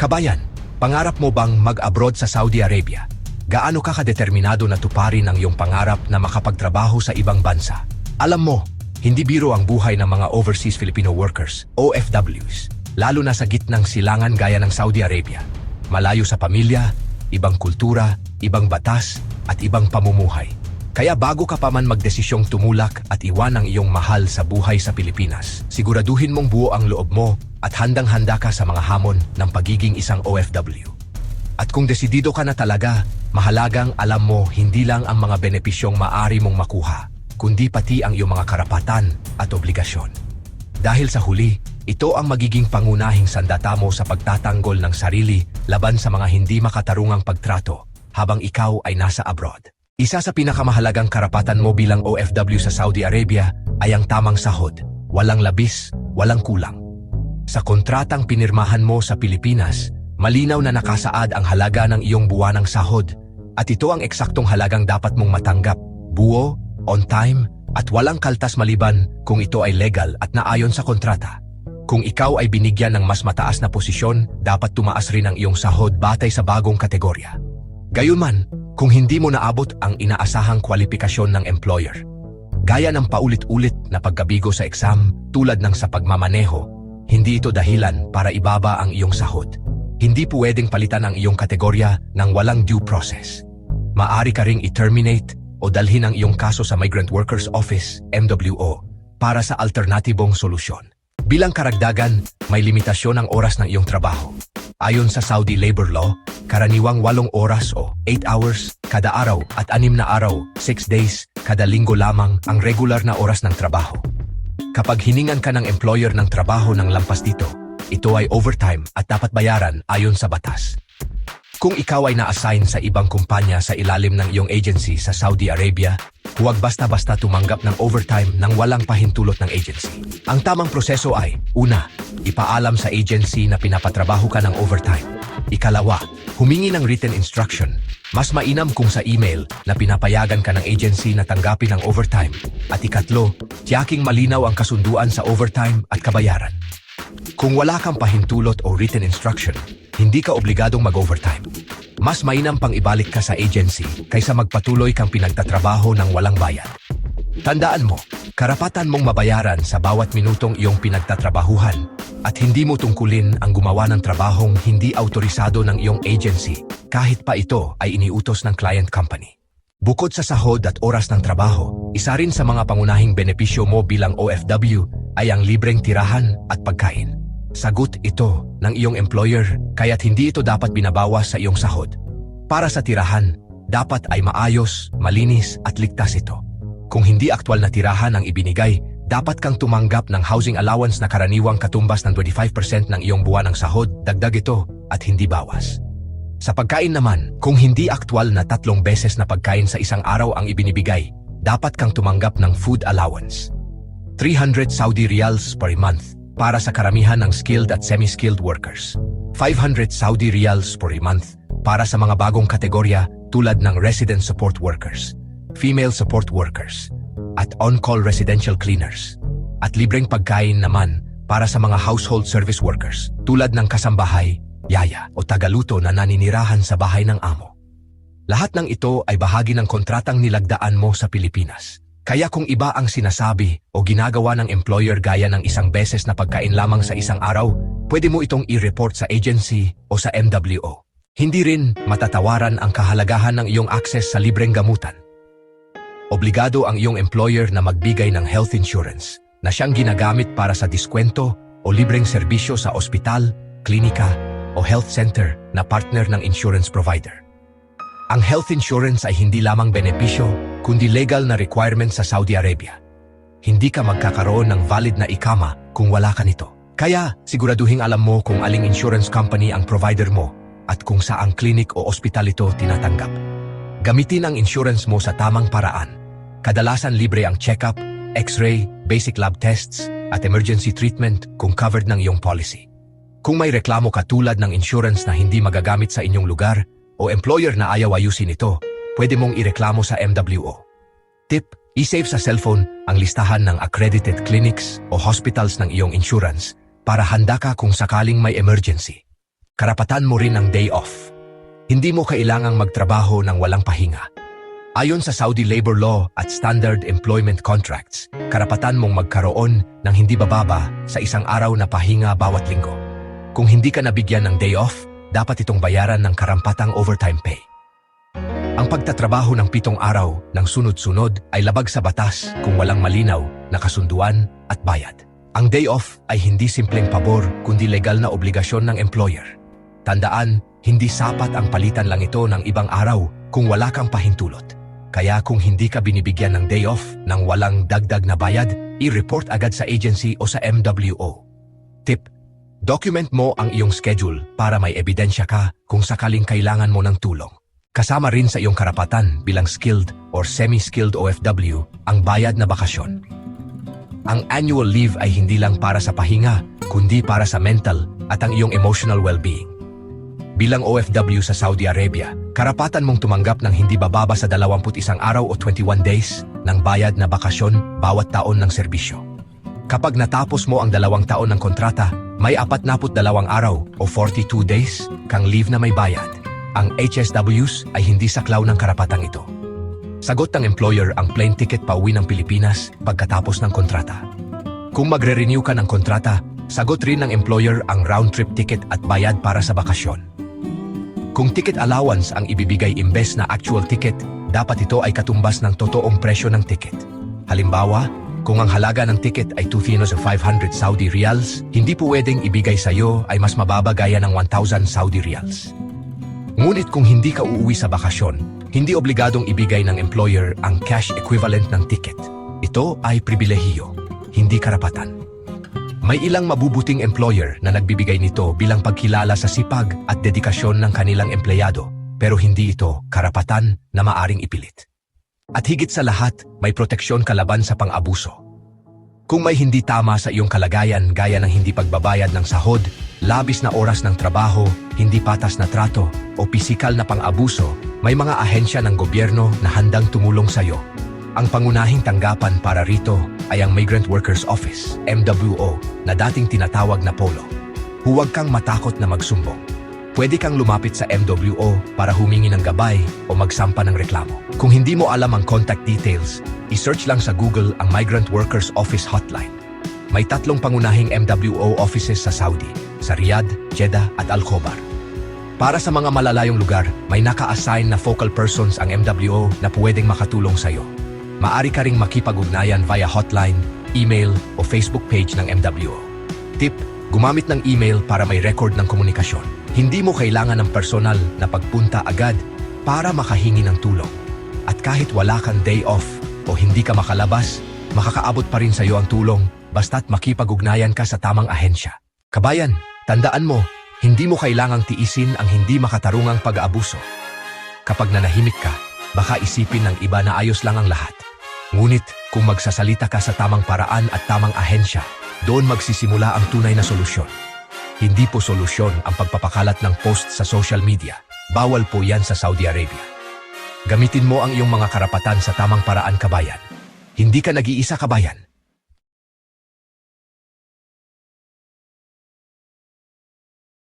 Kabayan, pangarap mo bang mag-abroad sa Saudi Arabia? Gaano ka kadeterminado na tuparin ang iyong pangarap na makapagtrabaho sa ibang bansa? Alam mo, hindi biro ang buhay ng mga overseas Filipino workers, OFWs, lalo na sa gitnang silangan gaya ng Saudi Arabia. Malayo sa pamilya, ibang kultura, ibang batas, at ibang pamumuhay. Kaya bago ka pa man magdesisyong tumulak at iwan ang iyong mahal sa buhay sa Pilipinas, siguraduhin mong buo ang loob mo at handang-handa ka sa mga hamon ng pagiging isang OFW. At kung desidido ka na talaga, mahalagang alam mo hindi lang ang mga benepisyong maaari mong makuha, kundi pati ang iyong mga karapatan at obligasyon. Dahil sa huli, ito ang magiging pangunahing sandata mo sa pagtatanggol ng sarili laban sa mga hindi makatarungang pagtrato habang ikaw ay nasa abroad. Isa sa pinakamahalagang karapatan mo bilang OFW sa Saudi Arabia ay ang tamang sahod, walang labis, walang kulang. Sa kontratang pinirmahan mo sa Pilipinas, malinaw na nakasaad ang halaga ng iyong buwanang sahod at ito ang eksaktong halagang dapat mong matanggap, buo, on time, at walang kaltas maliban kung ito ay legal at naayon sa kontrata. Kung ikaw ay binigyan ng mas mataas na posisyon, dapat tumaas rin ang iyong sahod batay sa bagong kategorya. Gayunman, kung hindi mo naabot ang inaasahang kwalifikasyon ng employer, gaya ng paulit-ulit na pagkabigo sa exam tulad ng sa pagmamaneho, hindi ito dahilan para ibaba ang iyong sahod. Hindi pwedeng palitan ang iyong kategorya ng walang due process. Maaari ka ring i-terminate o dalhin ang iyong kaso sa Migrant Workers Office, MWO, para sa alternatibong solusyon. Bilang karagdagan, may limitasyon ang oras ng iyong trabaho. Ayon sa Saudi Labor Law, karaniwang 8 oras o 8 hours kada araw at 6 na araw, 6 days, kada linggo lamang ang regular na oras ng trabaho. Kapag hiningan ka ng employer ng trabaho ng lampas dito, ito ay overtime at dapat bayaran ayon sa batas. Kung ikaw ay na-assign sa ibang kumpanya sa ilalim ng iyong agency sa Saudi Arabia, huwag basta-basta tumanggap ng overtime nang walang pahintulot ng agency. Ang tamang proseso ay, una, ipaalam sa agency na pinapatrabaho ka ng overtime. Ikalawa, humingi ng written instruction. Mas mainam kung sa email na pinapayagan ka ng agency na tanggapin ang overtime. At ikatlo, tiyaking malinaw ang kasunduan sa overtime at kabayaran. Kung wala kang pahintulot o written instruction, hindi ka obligadong mag-overtime. Mas mainam pang ibalik ka sa agency kaysa magpatuloy kang pinagtatrabaho ng walang bayad. Tandaan mo, karapatan mong mabayaran sa bawat minutong iyong pinagtatrabahuhan at hindi mo tungkulin ang gumawa ng trabahong hindi autorisado ng iyong agency kahit pa ito ay iniutos ng client company. Bukod sa sahod at oras ng trabaho, isa rin sa mga pangunahing benepisyo mo bilang OFW ay ang libreng tirahan at pagkain. Sagot ito ng iyong employer kaya't hindi ito dapat binabawas sa iyong sahod. Para sa tirahan, dapat ay maayos, malinis at ligtas ito. Kung hindi aktwal na tirahan ang ibinigay, dapat kang tumanggap ng housing allowance na karaniwang katumbas ng 25% ng iyong buwanang sahod, dagdag ito at hindi bawas. Sa pagkain naman, kung hindi aktwal na 3 beses na pagkain sa isang araw ang ibinibigay, dapat kang tumanggap ng food allowance. 300 Saudi Riyals per month para sa karamihan ng skilled at semi-skilled workers. 500 Saudi Riyals per month para sa mga bagong kategorya tulad ng resident support workers, female support workers, at on-call residential cleaners. At libreng pagkain naman para sa mga household service workers tulad ng kasambahay, yaya o tagaluto na naninirahan sa bahay ng amo. Lahat ng ito ay bahagi ng kontratang nilagdaan mo sa Pilipinas. Kaya kung iba ang sinasabi o ginagawa ng employer gaya ng isang beses na pagkain lamang sa isang araw, pwede mo itong i-report sa agency o sa MWO. Hindi rin matatawaran ang kahalagahan ng iyong access sa libreng gamutan. Obligado ang iyong employer na magbigay ng health insurance na siyang ginagamit para sa diskwento o libreng serbisyo sa ospital, klinika o health center na partner ng insurance provider. Ang health insurance ay hindi lamang benepisyo, kundi legal na requirement sa Saudi Arabia. Hindi ka magkakaroon ng valid na ikama kung wala ka nito. Kaya, siguraduhin alam mo kung aling insurance company ang provider mo at kung saang clinic o ospital ito tinatanggap. Gamitin ang insurance mo sa tamang paraan. Kadalasan libre ang check-up, x-ray, basic lab tests, at emergency treatment kung covered ng iyong policy. Kung may reklamo ka tulad ng insurance na hindi magagamit sa inyong lugar o employer na ayaw ayusin ito, pwede mong ireklamo sa MWO. Tip, i-save sa cellphone ang listahan ng accredited clinics o hospitals ng iyong insurance para handa ka kung sakaling may emergency. karapatan mo rin ang day off. Hindi mo kailangang magtrabaho ng walang pahinga. Ayon sa Saudi labor law at standard employment contracts, karapatan mong magkaroon ng hindi bababa sa isang araw na pahinga bawat linggo. Kung hindi ka nabigyan ng day off, dapat itong bayaran ng karampatang overtime pay. Ang pagtatrabaho ng 7 araw ng sunod-sunod ay labag sa batas kung walang malinaw na kasunduan at bayad. Ang day off ay hindi simpleng pabor kundi legal na obligasyon ng employer. Tandaan, hindi sapat ang palitan lang ito ng ibang araw kung wala kang pahintulot. Kaya kung hindi ka binibigyan ng day off ng walang dagdag na bayad, i-report agad sa agency o sa MWO. Tip: document mo ang iyong schedule para may ebidensya ka kung sakaling kailangan mo ng tulong. Kasama rin sa iyong karapatan bilang skilled or semi-skilled OFW ang bayad na bakasyon. Ang annual leave ay hindi lang para sa pahinga, kundi para sa mental at ang iyong emotional well-being. Bilang OFW sa Saudi Arabia, karapatan mong tumanggap ng hindi bababa sa 21 araw o 21 days ng bayad na bakasyon bawat taon ng serbisyo. Kapag natapos mo ang 2 taon ng kontrata, may 42 araw o 42 days kang leave na may bayad. Ang HSWs ay hindi saklaw ng karapatang ito. Sagot ng employer ang plane ticket pauwi ng Pilipinas pagkatapos ng kontrata. Kung magre-renew ka ng kontrata, sagot rin ng employer ang round-trip ticket at bayad para sa bakasyon. Kung ticket allowance ang ibibigay imbes na actual ticket, dapat ito ay katumbas ng totoong presyo ng ticket. Halimbawa, kung ang halaga ng ticket ay 2,500 Saudi Riyals, hindi pwedeng ibigay sa iyo ay mas mababa gaya ng 1,000 Saudi Riyals. Ngunit kung hindi ka uuwi sa bakasyon, hindi obligadong ibigay ng employer ang cash equivalent ng ticket. Ito ay pribilehiyo, hindi karapatan. May ilang mabubuting employer na nagbibigay nito bilang pagkilala sa sipag at dedikasyon ng kanilang empleyado, pero hindi ito karapatan na maaring ipilit. At higit sa lahat, may proteksyon kalaban sa pang-abuso. Kung may hindi tama sa iyong kalagayan gaya ng hindi pagbabayad ng sahod, labis na oras ng trabaho, hindi patas na trato, o pisikal na pang-abuso, may mga ahensya ng gobyerno na handang tumulong sa iyo. Ang pangunahing tanggapan para rito ay ang Migrant Workers Office, MWO, na dating tinatawag na POLO. Huwag kang matakot na magsumbong. Pwede kang lumapit sa MWO para humingi ng gabay o magsampa ng reklamo. Kung hindi mo alam ang contact details, i-search lang sa Google ang Migrant Workers Office Hotline. May 3 pangunahing MWO offices sa Saudi, sa Riyadh, Jeddah at Al Khobar. Para sa mga malalayong lugar, may naka-assign na focal persons ang MWO na pwedeng makatulong sa iyo. Maari ka ring makipag-ugnayan via hotline, email o Facebook page ng MWO. Tip: gumamit ng email para may record ng komunikasyon. Hindi mo kailangan ng personal na pagpunta agad para makahingi ng tulong. At kahit wala kang day off o hindi ka makalabas, makakaabot pa rin sa iyo ang tulong basta't makipag-ugnayan ka sa tamang ahensya. Kabayan, tandaan mo, hindi mo kailangang tiisin ang hindi makatarungang pag-aabuso. Kapag nanahimik ka, baka isipin ng iba na ayos lang ang lahat. Ngunit kung magsasalita ka sa tamang paraan at tamang ahensya, doon magsisimula ang tunay na solusyon. Hindi po solusyon ang pagpapakalat ng post sa social media. Bawal po yan sa Saudi Arabia. Gamitin mo ang iyong mga karapatan sa tamang paraan, kabayan. Hindi ka nag-iisa, kabayan.